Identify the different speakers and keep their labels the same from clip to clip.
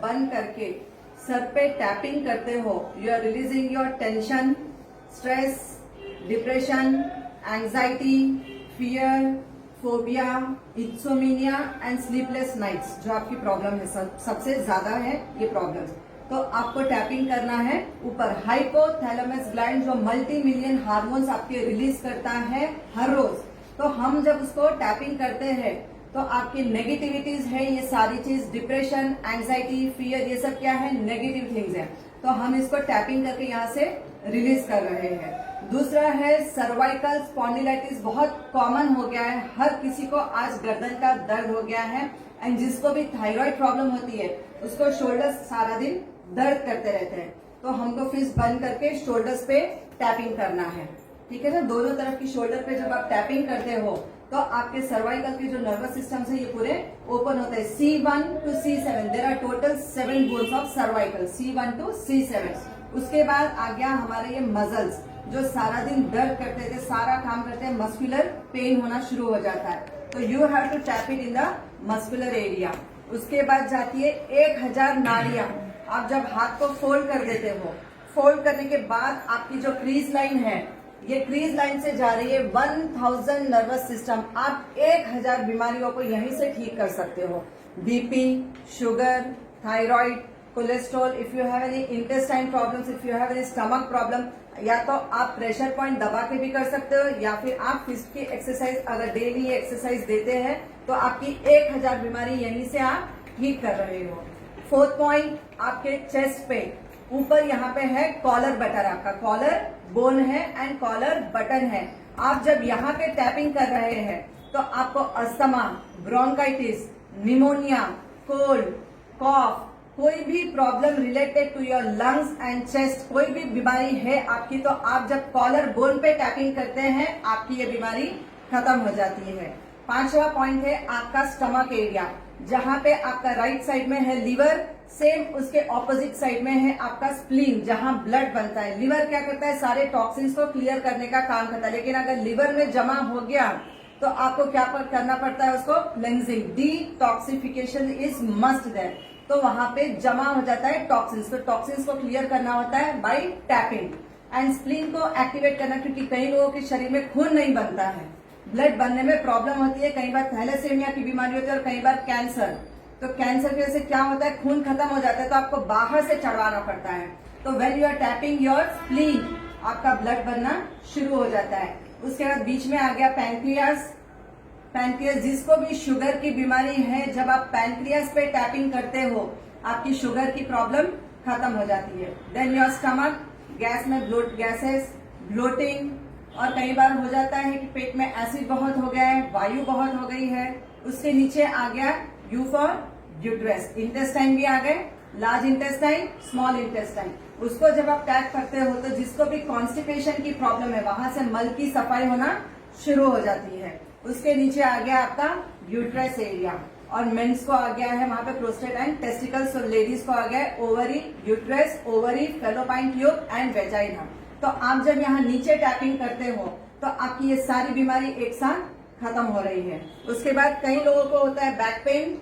Speaker 1: बंद करके सर पे टैपिंग करते हो, you are releasing your tension, stress, depression, anxiety, fear, phobia, insomnia and sleepless nights, जो आपकी प्रॉब्लम है, सबसे ज्यादा है ये प्रॉब्लम। तो आपको टैपिंग करना है ऊपर हाइपोथैलेमस ग्लैंड, जो मल्टी मिलियन हार्मोन्स आपके रिलीज करता है हर रोज। तो हम जब उसको टैपिंग करते हैं तो आपकी नेगेटिविटीज है, ये सारी चीज, डिप्रेशन, एंजाइटी, फियर, ये सब क्या है, नेगेटिव थिंग्स है। तो हम इसको टैपिंग करके यहाँ से रिलीज कर रहे हैं। दूसरा है सर्वाइकल स्पॉन्डिलाइटिस, बहुत कॉमन हो गया है, हर किसी को आज गर्दन का दर्द हो गया है। एंड जिसको भी थायराइड प्रॉब्लम होती है उसको शोल्डर्स सारा दिन दर्द करते रहते हैं। तो हमको फिस्ट बंद करके शोल्डर्स पे टैपिंग करना है, ठीक है ना। दोनों तरफ की शोल्डर पे जब आप टैपिंग करते हो तो आपके सर्वाइकल के जो नर्वस सिस्टम है ये पूरे ओपन होते हैं। C1 to C7 there are total 7 bones of cervical, C1 to C7। उसके बाद आ गया हमारे ये मसल्स, जो सारा दिन दर्द करते थे, सारा काम करते हैं, मस्कुलर पेन होना शुरू हो जाता है। तो you have to tap it in the muscular area. उसके बाद जाती है 1000 नाड़ियां। आप जब हाथ को फोल्ड कर देते हो, फोल्ड करने के बाद आपकी जो क्रीज लाइन है, ये क्रीज लाइन से जा रही है 1000 नर्वस सिस्टम। आप 1000 बीमारियों को यहीं से ठीक कर सकते हो। BP, sugar, thyroid, cholesterol, if you have any intestine problems, if you have any stomach problem, या तो आप प्रेशर पॉइंट दबा के भी कर सकते हो, या फिर आप फिस्ट की एक्सरसाइज अगर डेली ये एक्सरसाइज देते हैं तो आपकी 1000 बीमारी यहीं से आप ठीक कर रहे हो। 4th पॉइंट, आपके चेस्ट पे ऊपर यहाँ पे है कॉलर बटन, आपका कॉलर बोन है एंड कॉलर बटन है। आप जब यहाँ पे टैपिंग कर रहे हैं तो आपको asthma, bronchitis, pneumonia, cold, cough, कोई भी problem related to your lungs and chest, कोई भी बीमारी है आपकी, तो आप जब कॉलर बोन पे टैपिंग करते हैं आपकी ये बीमारी खत्म हो जाती है। 5वां पॉइंट है आपका स्टमक एरिया, जहां पे आपका राइट साइड में है लिवर, सेम उसके ऑपोजिट साइड में है आपका स्प्लीन, जहां ब्लड बनता है। लिवर क्या करता है, सारे टॉक्सिन्स को क्लियर करने का काम करता है, लेकिन अगर लिवर में जमा हो गया तो आपको क्या करना पड़ता है, उसको cleansing, detoxification is must there. तो वहां पे जमा हो जाता है टॉक्सिन्स, तो टॉक्सिन्स को क्लियर करना होता है बाय टैपिंग। एंड स्प्लीन को एक्टिवेट करना, क्योंकि कई लोगों के शरीर में खून नहीं बनता है, ब्लड बनने में प्रॉब्लम होती है, कई बार थैलेसेमिया की बीमारी होती है और कई बार कैंसर। तो कैंसर की वजह से क्या होता है, खून खत्म हो जाता है, तो आपको बाहर से चढ़वाना पड़ता है। तो when you are tapping your spleen, आपका ब्लड बनना शुरू हो जाता है। उसके बाद बीच में आ गया पैंक्रियास। पैंक्रियास, जिसको भी शुगर की बीमारी है, जब आप पैंक्रियास पे टैपिंग करते हो आपकी शुगर की प्रॉब्लम खत्म हो जाती है। देन योर स्टमक, गैस में गैसेस, ब्लोटिंग, और कई बार हो जाता है कि पेट में एसिड बहुत हो गया है, वायु बहुत हो गई है। उसके नीचे आ गया यू फॉर यूट्रस, इंटेस्टाइन भी आ गए, लार्ज इंटेस्टाइन, स्मॉल इंटेस्टाइन। उसको जब आप टैप करते हो तो जिसको भी कॉन्स्टिपेशन की प्रॉब्लम है वहां से मल की सफाई होना शुरू हो जाती है। उसके नीचे आ गया आपका यूट्रस एरिया, और मेंस को आ गया है वहां पे प्रोस्टेट एंड टेस्टिकल्स, और लेडीज को आ गया है ovary, uterus, ovary, fallopian tube and vagina. तो आप जब यहाँ नीचे टैपिंग करते हो तो आपकी ये सारी बीमारी एक साथ खत्म हो रही है। उसके बाद कई लोगों को होता है बैक पेन,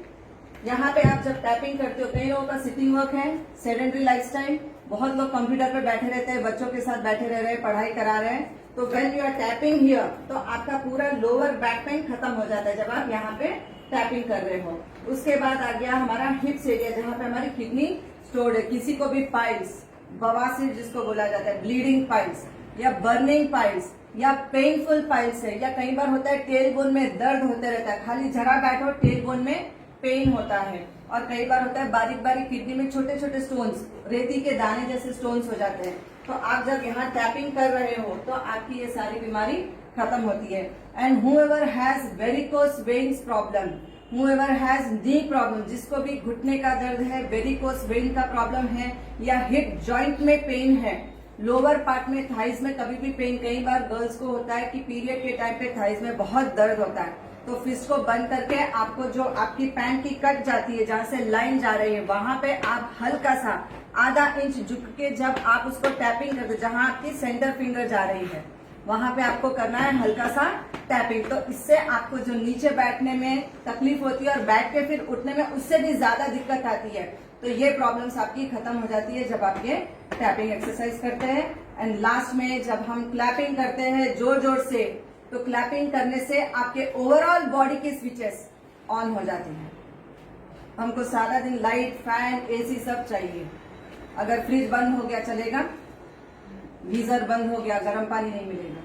Speaker 1: यहाँ पे आप जब टैपिंग करते हो, कई लोगों का सिटिंग वर्क है, सेडेंटरी लाइफस्टाइल, बहुत लोग कंप्यूटर पे बैठे रहते हैं, बच्चों के साथ बैठे रह रहे हैं, पढ़ाई करा रहे हैं। तो when you are tapping here तो आपका पूरा लोअर बैक पेन खत्म हो जाता है जब आप यहाँ पे टैपिंग कर रहे हो। उसके बाद आ गया हमारा हिप्स एरिया, जहाँ पे हमारी किडनी स्टोर्ड है। किसी को भी पाइल्स, बवासीर जिसको बोला जाता है, ब्लीडिंग पाइल्स या बर्निंग पाइल्स या पेनफुल पाइल्स है, या कई बार होता है टेल बोन में दर्द होते रहता है, खाली जरा बैठो टेल बोन में पेन होता है। और कई बार होता है बारीक बारीक किडनी में छोटे छोटे स्टोन्स, रेती के दाने जैसे स्टोन्स हो जाते हैं। तो आप जब यहाँ टैपिंग कर रहे हो तो आपकी ये सारी बीमारी खत्म होती है। And whoever has varicose veins problem, whoever has knee problem, जिसको भी घुटने का दर्द है, वेरिकोस वेन का प्रॉब्लम है, या हिप जॉइंट में पेन है, लोअर पार्ट में थाइज में कभी भी पेन, कई बार गर्ल्स को होता है कि पीरियड के टाइम पे थाइज में बहुत दर्द होता है, तो फिस्ट को बंद करके आपको जो आपकी पैंट की कट जाती है, जहां से लाइन जा रही है, वहां पे आप हल्का सा आधा इंच झुक के जब आप उसको टैपिंग करते, जहां आपकी सेंटर फिंगर जा रही है वहां पे आपको करना है हल्का सा टैपिंग। तो इससे आपको जो नीचे बैठने में तकलीफ होती है और बैठ के फिर उठने में उससे भी ज्यादा दिक्कत आती है, तो ये प्रॉब्लम्स आपकी खत्म हो जाती है जब आप ये टैपिंग एक्सरसाइज करते हैं। एंड लास्ट में जब हम क्लैपिंग करते हैं जोर जोर से, तो क्लैपिंग करने से आपके ओवरऑल बॉडी के स्विचेस ऑन हो जाती हैं। हमको सारा दिन लाइट, फैन, एसी सब चाहिए। अगर फ्रिज बंद हो गया चलेगा, गीजर बंद हो गया गर्म पानी नहीं मिलेगा।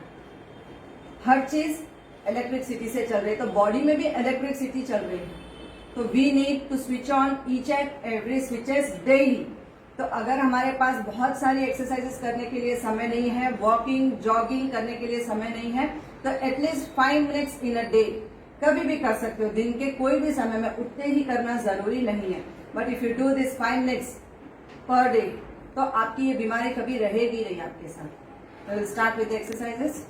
Speaker 1: हर चीज इलेक्ट्रिसिटी से चल रही है, तो बॉडी में भी इलेक्ट्रिसिटी चल रही है। तो we need to switch on each and every switches daily. तो अगर हमारे पास बहुत सारी एक्सरसाइजेस करने के लिए समय नहीं है, वॉकिंग, जॉगिंग करने के लिए समय नहीं है, तो at least 5 minutes in a day कभी भी कर सकते हो। दिन के कोई भी समय में, उठते ही करना जरूरी नहीं है। But if you do this 5 minutes per day, तो आपकी ये बीमारी कभी रहेगी नहीं आपके साथ। Will start with exercises.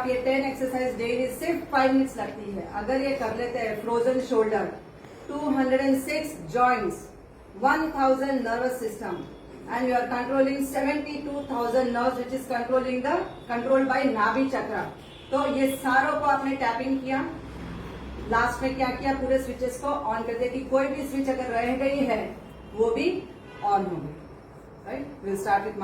Speaker 1: आप ये 10 एक्सरसाइज डेली सिर्फ 5 मिनट्स लगती है, अगर ये कर लेते हैं frozen shoulder, 206 joints, 1000 nervous system, and you are controlling 72,000 nerves, which is controlled by नाभि चक्र। तो ये सारों को आपने टैपिंग किया, लास्ट में क्या किया, पूरे स्विचेस को ऑन कर दिया कि कोई भी स्विच अगर रह गई है वो भी ऑन हो गई। Right, will start with